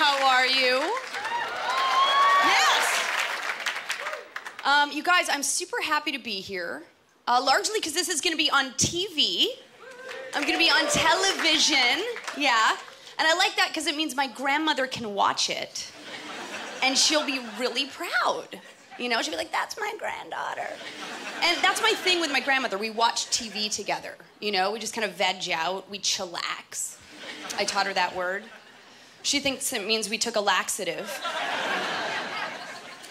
how are you? Yes. You guys, I'm super happy to be here, largely because this is going to be on TV. I'm going to be on television, yeah. And I like that because it means my grandmother can watch it, and she'll be really proud. You know, she'll be like, that's my granddaughter. And that's my thing with my grandmother. We watch TV together, you know? We just kind of veg out, we chillax. I taught her that word. She thinks it means we took a laxative.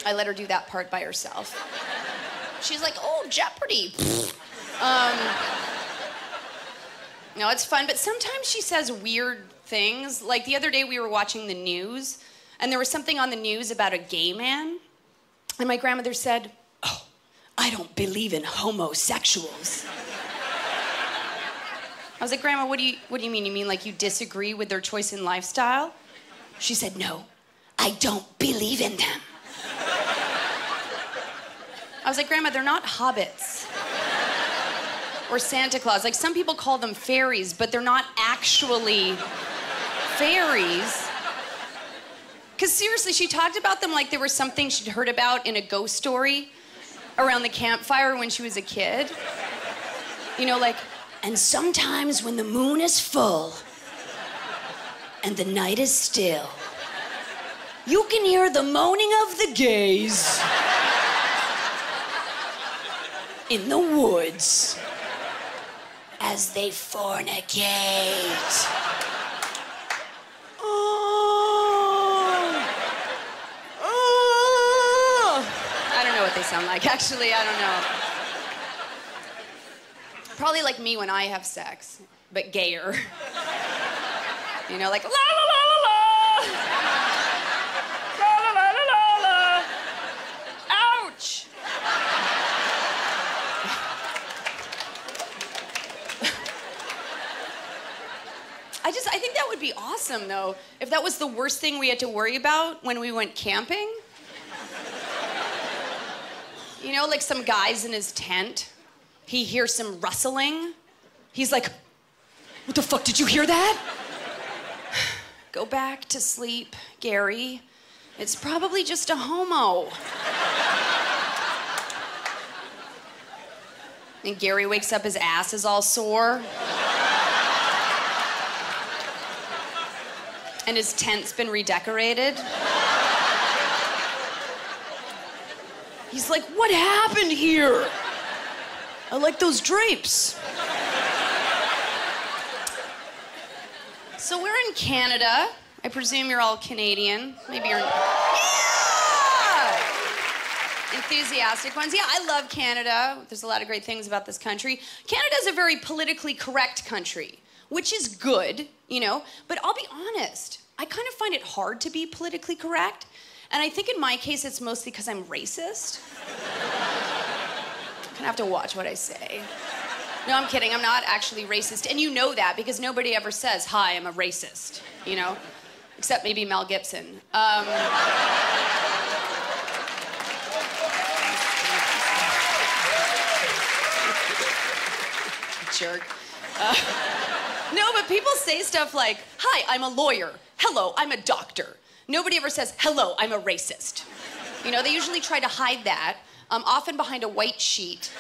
I let her do that part by herself. She's like, oh, Jeopardy. No, it's fun, but sometimes she says weird things. Like the other day we were watching the news, and there was something on the news about a gay man. And my grandmother said, oh, I don't believe in homosexuals. I was like, Grandma, what do you mean? You mean like you disagree with their choice in lifestyle? She said, no, I don't believe in them. I was like, Grandma, they're not hobbits. Or Santa Claus. Like, some people call them fairies, but they're not actually fairies. Because seriously, she talked about them like they were something she'd heard about in a ghost story around the campfire when she was a kid. You know, like, and sometimes when the moon is full and the night is still, you can hear the moaning of the gays in the woods as they fornicate. What they sound like. Actually, I don't know. Probably like me when I have sex, but gayer. You know, like la la la la la. La la la la la la. Ouch. I think that would be awesome though, if that was the worst thing we had to worry about when we went camping. You know, like some guy's in his tent. He hears some rustling. He's like, what the fuck, did you hear that? Go back to sleep, Gary. It's probably just a homo. And Gary wakes up, his ass is all sore. And his tent's been redecorated. He's like, what happened here? I like those drapes. So we're in Canada. I presume you're all Canadian. Maybe you're... Yeah! Enthusiastic ones. Yeah, I love Canada. There's a lot of great things about this country. Canada's a very politically correct country, which is good, you know? But I'll be honest, I kind of find it hard to be politically correct. And I think in my case, it's mostly because I'm racist. I'm gonna have to watch what I say. No, I'm kidding, I'm not actually racist. And you know that because nobody ever says, hi, I'm a racist, you know? Except maybe Mel Gibson. Jerk. No, but people say stuff like, hi, I'm a lawyer. Hello, I'm a doctor. Nobody ever says, hello, I'm a racist. You know, they usually try to hide that, often behind a white sheet.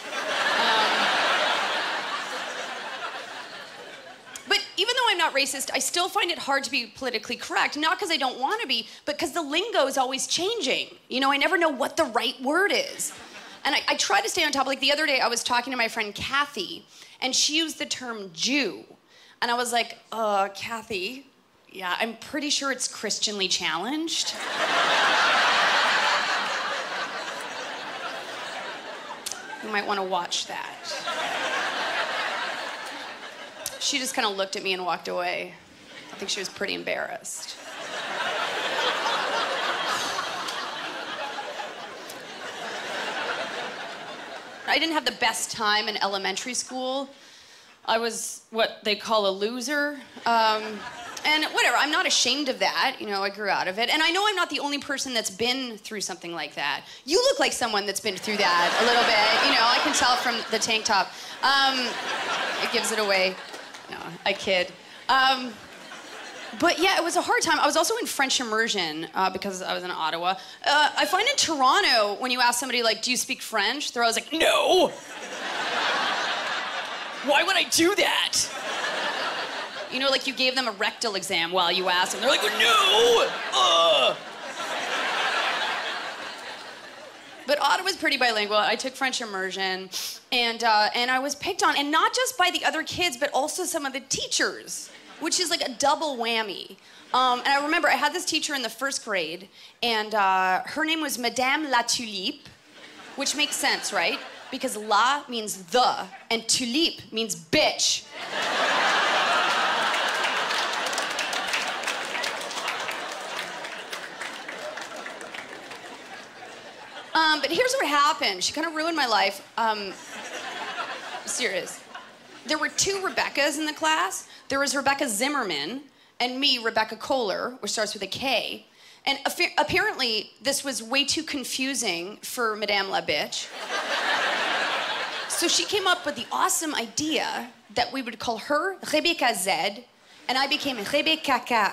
But even though I'm not racist, I still find it hard to be politically correct, not because I don't want to be, but because the lingo is always changing. You know, I never know what the right word is. And I try to stay on top. Like the other day, I was talking to my friend Kathy, and she used the term Jew. And I was like, Kathy, yeah, I'm pretty sure it's Christianly challenged. You might want to watch that. She just kind of looked at me and walked away. I think she was pretty embarrassed. I didn't have the best time in elementary school. I was what they call a loser. And whatever, I'm not ashamed of that. You know, I grew out of it. And I know I'm not the only person that's been through something like that. You look like someone that's been through that a little bit. You know, I can tell from the tank top. It gives it away. No, I kid. But yeah, it was a hard time. I was also in French immersion because I was in Ottawa. I find in Toronto, when you ask somebody, like, do you speak French? They're always like, no. Why would I do that? You know, like you gave them a rectal exam while you asked them. They're like, no. But Ottawa's pretty bilingual. I took French immersion, and I was picked on, and not just by the other kids, but also some of the teachers, which is like a double whammy. And I remember I had this teacher in the first grade, and her name was Madame La Tulipe, which makes sense, right? Because la means the, and tulipe means bitch. But here's what happened. She kind of ruined my life. Serious. There were two Rebeccas in the class. There was Rebecca Zimmerman and me, Rebecca Kohler, which starts with a K. And apparently, this was way too confusing for Madame La Bitch. So she came up with the awesome idea that we would call her Rebecca Z, and I became Rebecca K.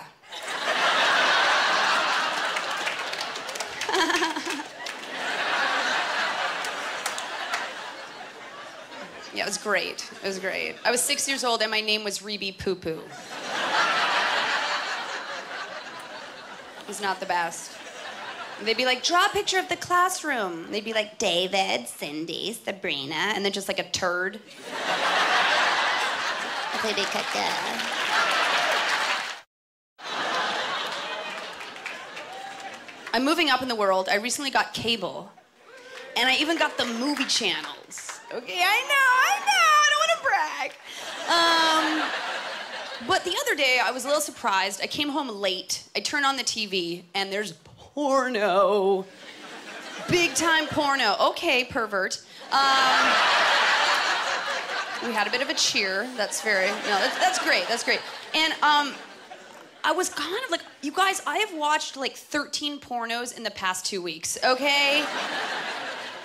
Yeah, it was great. It was great. I was 6 years old and my name was Rebe Poo Poo. It was not the best. They'd be like, draw a picture of the classroom. They'd be like, David, Cindy, Sabrina, and then just like a turd. I'm moving up in the world. I recently got cable. And I even got the movie channels. Okay, I know, I don't want to brag. But the other day, I was a little surprised. I came home late. I turned on the TV, and there's porno. Big time porno. Okay, pervert. We had a bit of a cheer. That's great, that's great. And I was kind of like, you guys, I have watched like 13 pornos in the past 2 weeks, okay?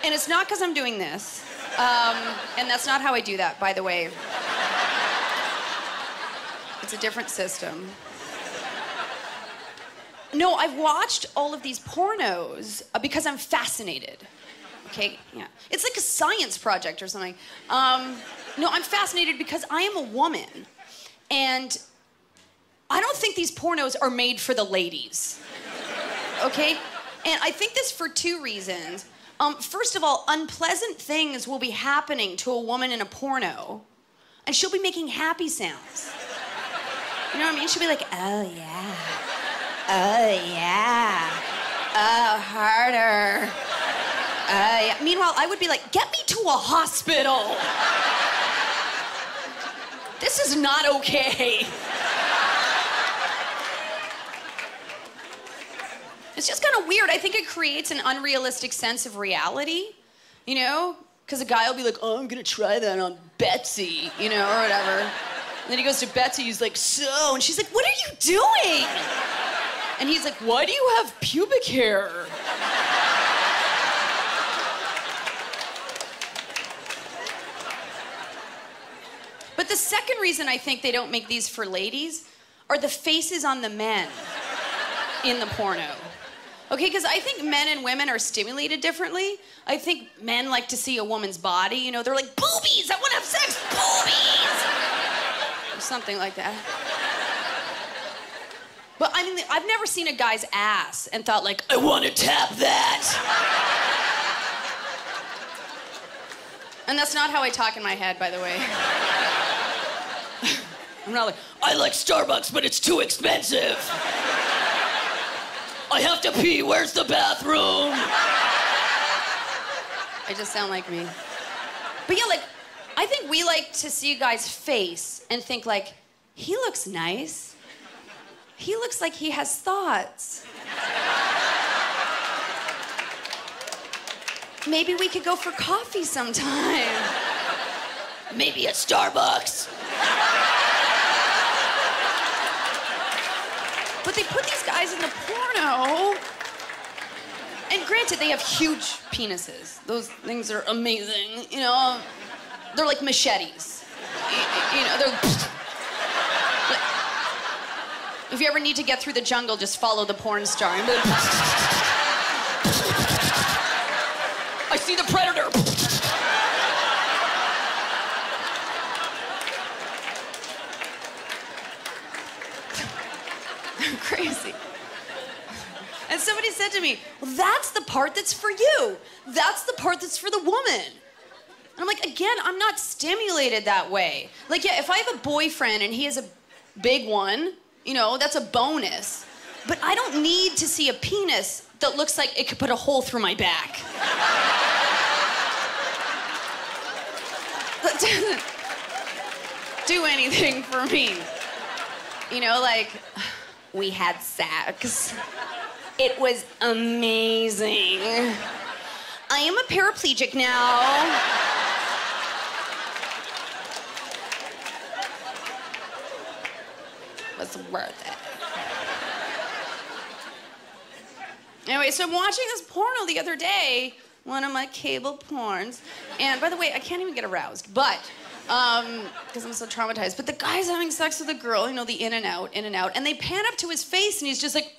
And it's not because I'm doing this. And that's not how I do that, by the way. It's a different system. No, I've watched all of these pornos because I'm fascinated. Okay, yeah. It's like a science project or something. No, I'm fascinated because I am a woman. And I don't think these pornos are made for the ladies. Okay? And I think this for two reasons. First of all, unpleasant things will be happening to a woman in a porno, and she'll be making happy sounds. You know what I mean? She'll be like, oh yeah, oh yeah, oh harder, oh yeah. Meanwhile, I would be like, get me to a hospital. This is not okay. It's just kind of weird. I think it creates an unrealistic sense of reality, you know? Because a guy will be like, oh, I'm gonna try that on Betsy, you know, or whatever. And then he goes to Betsy, he's like, so, and she's like, what are you doing? And he's like, why do you have pubic hair? But the second reason I think they don't make these for ladies are the faces on the men in the porno. Okay, because I think men and women are stimulated differently. I think men like to see a woman's body. You know, they're like, boobies, I want to have sex, boobies! Or something like that. But I mean, I've never seen a guy's ass and thought like, I want to tap that. And that's not how I talk in my head, by the way. I'm not like, I like Starbucks, but it's too expensive. I have to pee, where's the bathroom? I just sound like me. But yeah, like, I think we like to see a guy's face and think like, he looks nice. He looks like he has thoughts. Maybe we could go for coffee sometime. Maybe at Starbucks. But they put these guys in the porno. And granted, they have huge penises. Those things are amazing, you know? They're like machetes. You know, they're... If you ever need to get through the jungle, just follow the porn star. I see the predator. I'm crazy. And somebody said to me, well, that's the part that's for you. That's the part that's for the woman. And I'm like, again, I'm not stimulated that way. Like, yeah, if I have a boyfriend and he has a big one, you know, that's a bonus. But I don't need to see a penis that looks like it could put a hole through my back. That doesn't do anything for me. You know, like, we had sex. It was amazing. I am a paraplegic now. Was worth it. Anyway, so I'm watching this porno the other day, one of my cable porns. And by the way, I can't even get aroused, but, because I'm so traumatized. But the guy's having sex with a girl, you know, the in and out, and they pan up to his face and he's just like,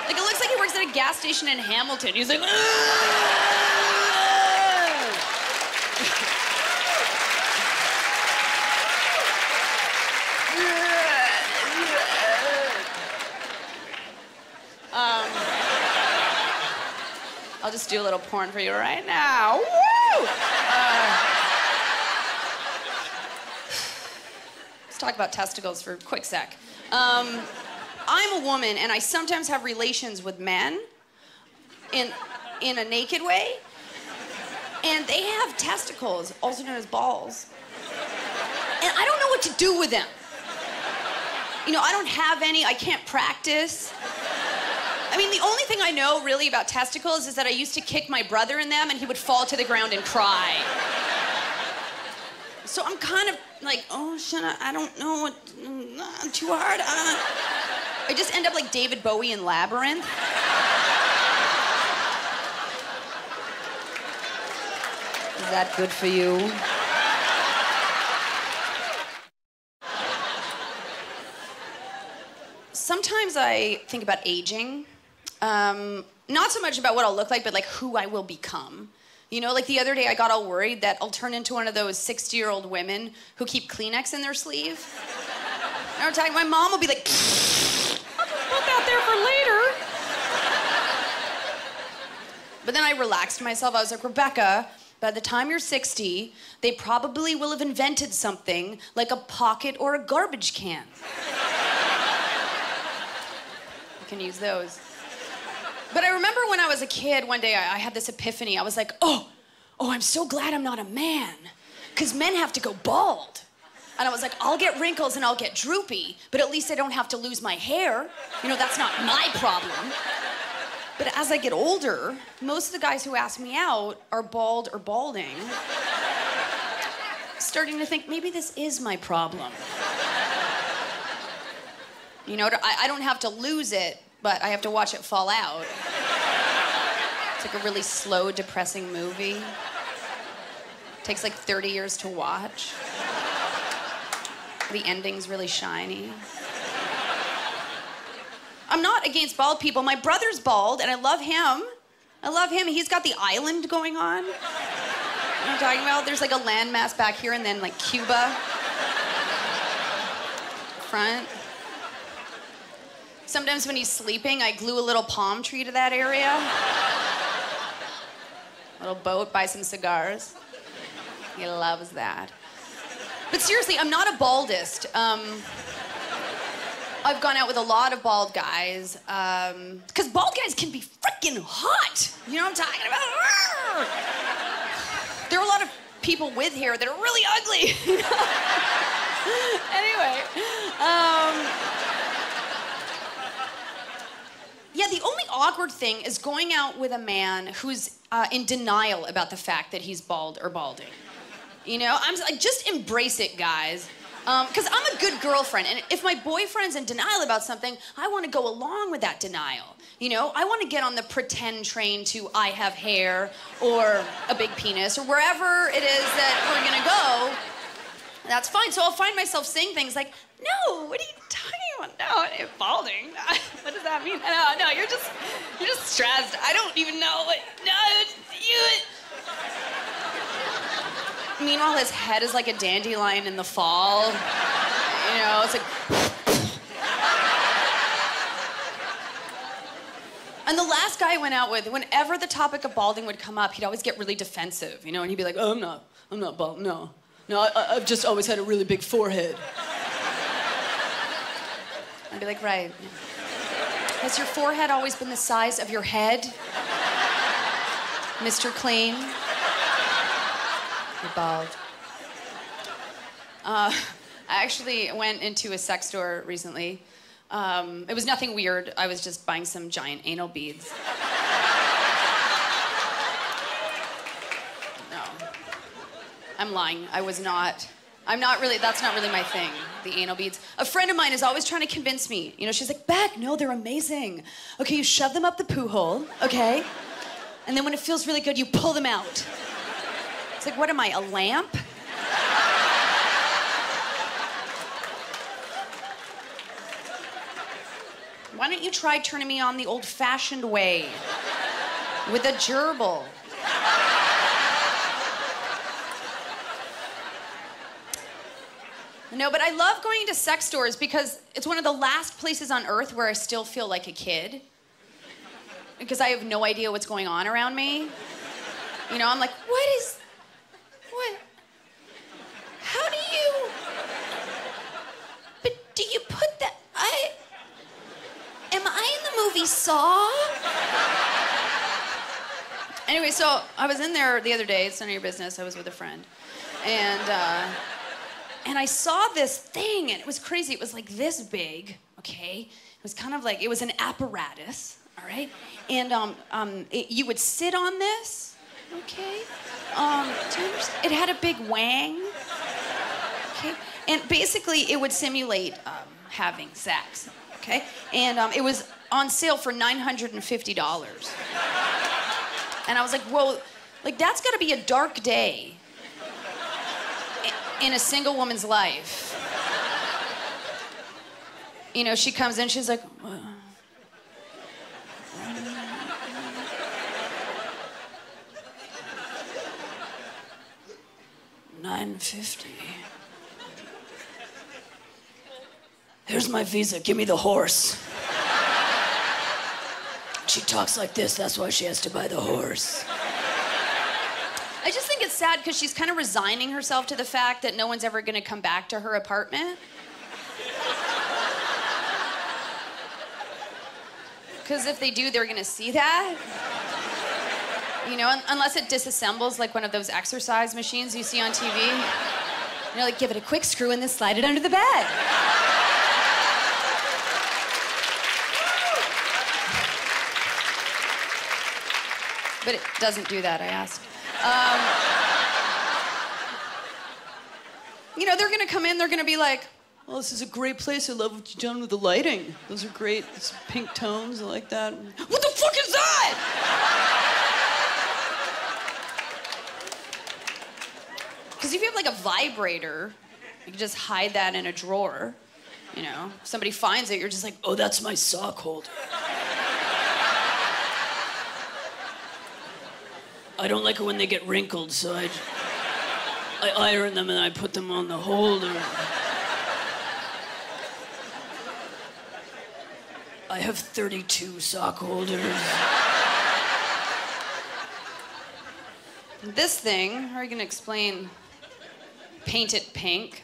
like, it looks like he works at a gas station in Hamilton. He's like, I'll just do a little porn for you right now. Woo! Let's talk about testicles for a quick sec. I'm a woman, and I sometimes have relations with men in a naked way, and they have testicles, also known as balls, and I don't know what to do with them. You know, I don't have any. I can't practice. I mean, the only thing I know really about testicles is that I used to kick my brother in them and he would fall to the ground and cry. So I'm kind of like, oh, I don't know what, too hard. I just end up like David Bowie in Labyrinth. Is that good for you? Sometimes I think about aging. Not so much about what I'll look like, but like who I will become. You know, like the other day I got all worried that I'll turn into one of those 60-year-old women who keep Kleenex in their sleeve. You know what I'm talking? My mom will be like, I'll just put that there for later. But then I relaxed myself. I was like, Rebecca, by the time you're 60, they probably will have invented something like a pocket or a garbage can. You can use those. But I remember when I was a kid, one day I had this epiphany. I was like, oh, I'm so glad I'm not a man, because men have to go bald. And I was like, I'll get wrinkles and I'll get droopy, but at least I don't have to lose my hair. You know, that's not my problem. But as I get older, most of the guys who ask me out are bald or balding. Starting to think, maybe this is my problem. You know, I don't have to lose it, but I have to watch it fall out. It's like a really slow, depressing movie. Takes like 30 years to watch. The ending's really shiny. I'm not against bald people. My brother's bald, and I love him. I love him. He's got the island going on. You know what I'm talking about? There's like a landmass back here, and then like Cuba. Front. Sometimes when he's sleeping, I glue a little palm tree to that area. A little boat, buy some cigars. He loves that. But seriously, I'm not a baldist. I've gone out with a lot of bald guys, because bald guys can be freaking hot. You know what I'm talking about? There are a lot of people with hair that are really ugly. Anyway, yeah, the only awkward thing is going out with a man who's in denial about the fact that he's bald or balding. You know, I'm like, just embrace it, guys. Because I'm a good girlfriend, and if my boyfriend's in denial about something, I want to go along with that denial. You know, I want to get on the pretend train to I have hair or a big penis or wherever it is that we're gonna go. That's fine. So I'll find myself saying things like, no, what are you talking about? No, balding. What does that mean? No, you're just stressed. I don't even know what, no, you. Meanwhile, his head is like a dandelion in the fall. You know, it's like. And the last guy I went out with, whenever the topic of balding would come up, he'd always get really defensive, you know, and he'd be like, oh, I'm not bald, no. No, I've just always had a really big forehead. I'd be like, right. Has your forehead always been the size of your head, Mr. Clean? You're bald. I actually went into a sex store recently. It was nothing weird. I was just buying some giant anal beads. No. I'm lying. I was not. That's not really my thing, the anal beads. A friend of mine is always trying to convince me. You know, she's like, Beck, no, they're amazing. Okay, you shove them up the poo hole, okay? And then when it feels really good, you pull them out. It's like, what am I, a lamp? Why don't you try turning me on the old-fashioned way with a gerbil? No, but I love going to sex stores because it's one of the last places on earth where I still feel like a kid. Because I have no idea what's going on around me. You know, I'm like, what? How do you... But do you put that... Am I in the movie Saw? Anyway, so I was in there the other day. It's none of your business. I was with a friend. And I saw this thing, and it was crazy. It was like this big, okay? It was kind of like, it was an apparatus, all right? And you would sit on this, okay? Do you understand? It had a big wang, okay? And basically, it would simulate having sex, okay? And it was on sale for $950. And I was like, whoa, like that's gotta be a dark day in a single woman's life. You know, she comes in, she's like, $950. Here's my visa, give me the horse. She talks like this, that's why she has to buy the horse. I just think it's sad because she's kind of resigning herself to the fact that no one's ever going to come back to her apartment. Because if they do, they're going to see that. You know, unless it disassembles like one of those exercise machines you see on TV. You know, like give it a quick screw and then slide it under the bed. But it doesn't do that, I asked. You know, they're gonna come in, they're gonna be like, well, this is a great place. I love what you've done with the lighting. Those are great. It's pink tones, I like that. What the fuck is that? Because if you have like a vibrator, you can just hide that in a drawer. You know, if somebody finds it, you're just like, oh, that's my sock holder. I don't like it when they get wrinkled, so I iron them and I put them on the holder. I have 32 sock holders. This thing, how are you gonna explain paint it pink?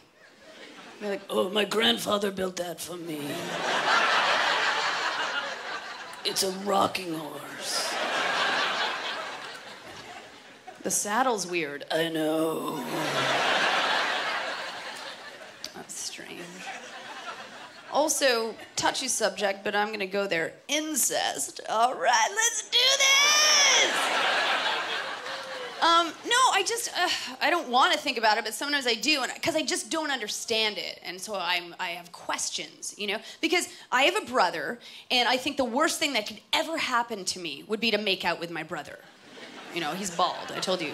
You're like, oh, my grandfather built that for me. It's a rocking horse. The saddle's weird. I know. That's strange. Also, touchy subject, but I'm gonna go there. Incest. All right, let's do this! No, I don't want to think about it, but sometimes I do, because I just don't understand it, and so I have questions, you know? Because I have a brother, and I think the worst thing that could ever happen to me would be to make out with my brother. You know, he's bald, I told you.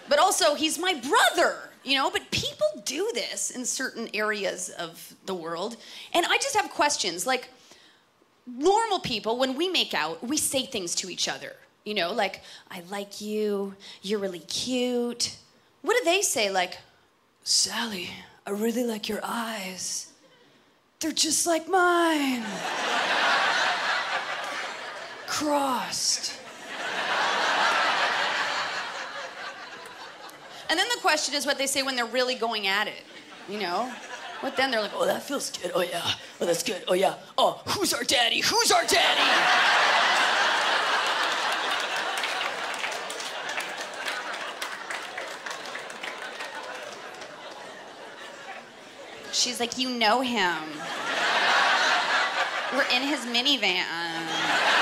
But also, he's my brother, you know? But people do this in certain areas of the world, and I just have questions. Like, normal people, when we make out, we say things to each other. You know, like, I like you, you're really cute. What do they say? Like, Sally, I really like your eyes. They're just like mine. Crossed. And then the question is what they say when they're really going at it, you know? What then? They're like, oh, that feels good. Oh, yeah. Oh, that's good. Oh, yeah. Oh, who's our daddy? Who's our daddy? She's like, you know him. We're in his minivan.